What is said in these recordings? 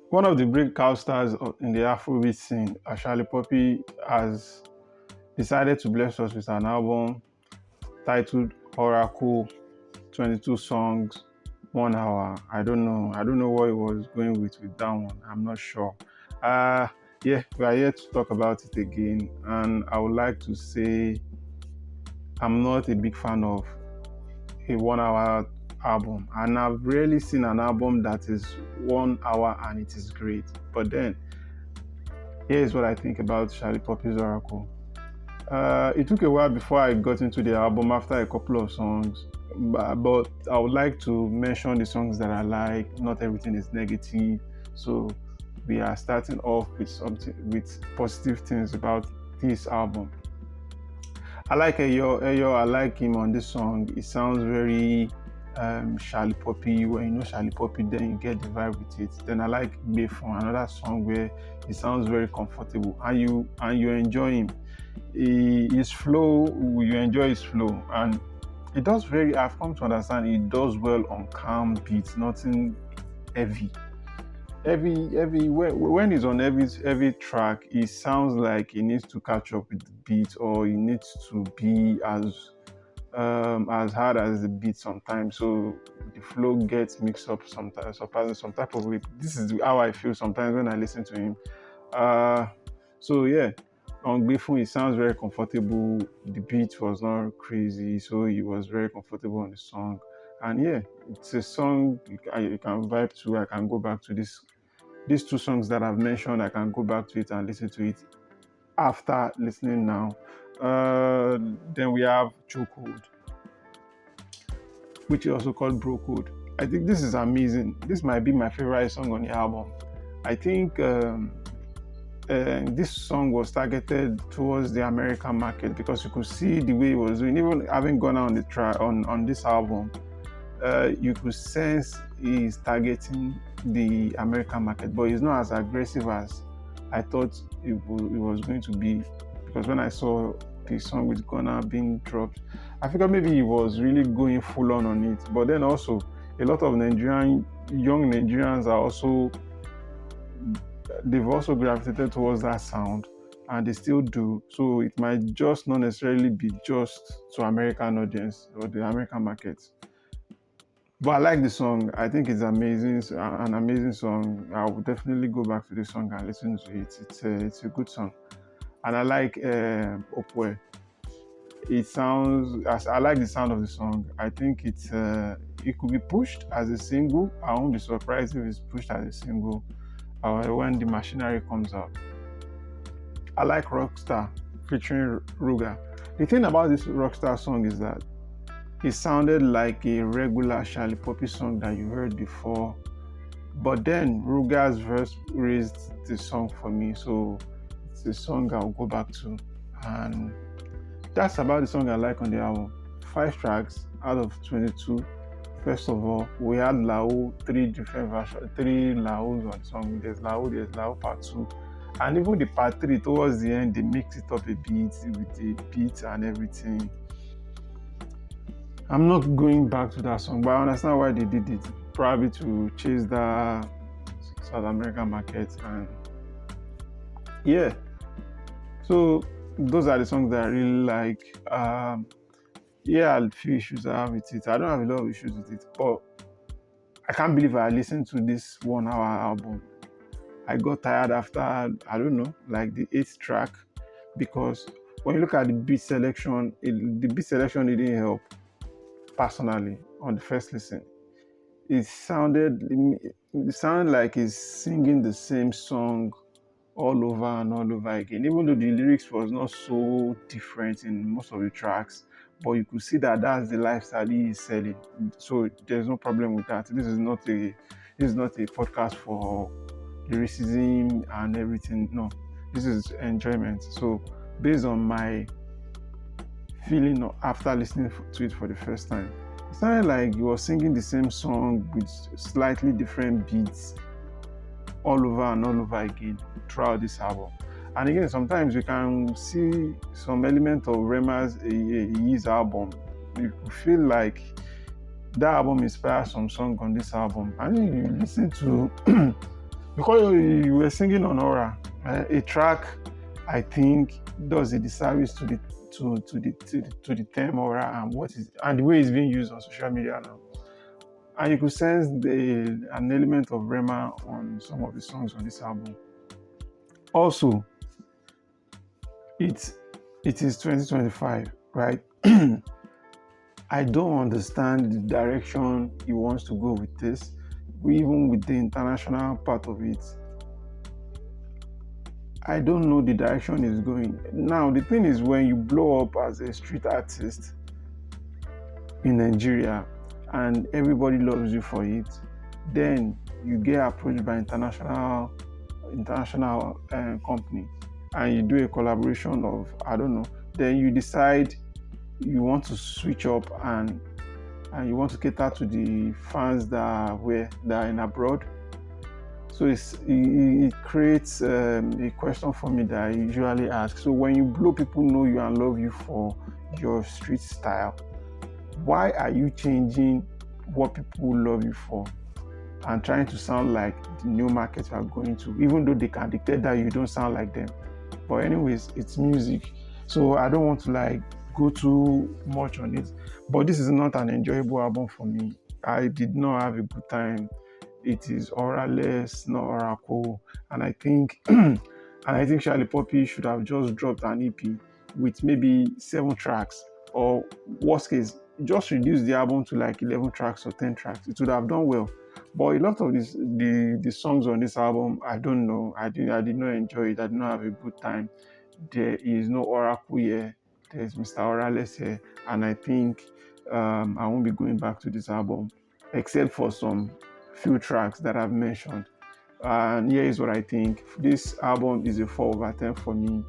One of the breakout stars in the Afrobeat scene, Shallipopi, has decided to bless us with an album titled Oracle, 22 songs, 1 hour. I don't know. I don't know what he was going with that one. I'm not sure. Uh yeah, we are here to talk about it again. And I would like to say I'm not a big fan of a 1 hour album. And I've rarely seen an album that is 1 hour and it is great. But then here's what I think about Shallipopi's Oracle. It took a while before I got into the album after a couple of songs, but I would like to mention the songs that I like. Not everything is negative, so we are starting off with something with positive things about this album. I like Eyo. I like him on this song. It sounds very Shallipopi. When you know Shallipopi, then you get the vibe with it. Then I like Befon, another song where it sounds very comfortable and you enjoy him. His flow, you enjoy his flow, and it does very. I've come to understand it does well on calm beats, nothing heavy. Heavy. When he's on heavy track, it sounds like he needs to catch up with the beat, or he needs to be as hard as the beat sometimes. So the flow gets mixed up sometimes, surpassing some type of way. This is how I feel sometimes when I listen to him. Uh, so yeah, on Grateful, it sounds very comfortable. The beat was not crazy, so he was very comfortable on the song. And yeah, it's a song you can vibe to. I can go back to these two songs that I've mentioned. I can go back to it and listen to it after listening now. Then we have Chokehold, which is also called Bro Code. I think this is amazing. This might be my favorite song on the album. I think this song was targeted towards the American market because you could see the way it was doing. Even having gone on the on this album, you could sense he's targeting the American market, but he's not as aggressive as I thought it was going to be. Because when I saw the song with Ghana being dropped, I figured maybe he was really going full on it. But then also, a lot of young Nigerians are also they've also gravitated towards that sound, and they still do. So it might just not necessarily be just to American audience or the American market. But I like the song. I think it's amazing. It's an amazing song. I will definitely go back to the song and listen to it. It's a good song, and I like Opwe. It sounds. I like the sound of the song. I think it could be pushed as a single. I won't be surprised if it's pushed as a single when the machinery comes out. I like Rockstar featuring Ruga. The thing about this Rockstar song is that it sounded like a regular Shallipopi song that you heard before, but then Ruga's verse raised the song for me, so it's a song I'll go back to. And that's about the song I like on the album. 5 tracks out of 22. First of all, we had Lao, 3 different versions, 3 Laos on the song. There's Lao part 2. And even the part 3, towards the end, they mix it up a bit with the beat and everything. I'm not going back to that song, but I understand why they did it. Probably to chase the South American market. And yeah, so those are the songs that I really like. Yeah, a few issues I have with it. I don't have a lot of issues with it, but I can't believe I listened to this 1 hour album. I got tired after, I don't know, like the 8th track, because when you look at the beat selection, the beat selection didn't help personally on the first listen. It sounded like he's singing the same song all over and all over again, even though the lyrics was not so different in most of the tracks, but you could see that that's the lifestyle he is selling. So there's no problem with that. This is not a podcast for lyricism and everything. No, this is enjoyment. So based on my feeling after listening to it for the first time, it sounded like he was singing the same song with slightly different beats all over and all over again throughout this album. And again, sometimes you can see some element of Rema's his album. You feel like that album inspires some song on this album. And then you listen to because you were singing on Aura, a track I think does a disservice to the term Aura and the way it's being used on social media now. And you could sense an element of Rema on some of the songs on this album. Also, it it is 2025, right? I don't understand the direction he wants to go with this. Even with the international part of it, I don't know the direction he's going. Now, the thing is, when you blow up as a street artist in Nigeria and everybody loves you for it, then you get approached by international company and you do a collaboration of, I don't know, then you decide you want to switch up and you want to cater to the fans that are in abroad. So it creates a question for me that I usually ask. So when you blow, people know you and love you for your street style. Why are you changing what people love you for and trying to sound like the new market you are going to, even though they can dictate that you don't sound like them? But anyways, it's music. So I don't want to go too much on it. But this is not an enjoyable album for me. I did not have a good time. It is auraless, not Oracle. And I think Shallipopi should have just dropped an EP with maybe 7 tracks, or worst case, just reduce the album to 11 tracks or 10 tracks. It would have done well. But a lot of the songs on this album, I don't know. I did not enjoy it. I did not have a good time. There is no Oracle here. There's Mr. Orales here. And I think I won't be going back to this album, except for some few tracks that I've mentioned. And here is what I think. This album is a 4/10 for me.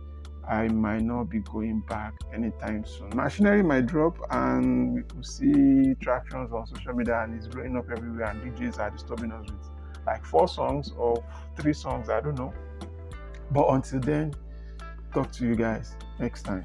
I might not be going back anytime soon. Machinery might drop and we could see tractions on social media and it's blowing up everywhere and DJs are disturbing us with 4 songs or 3 songs, I don't know. But until then, talk to you guys next time.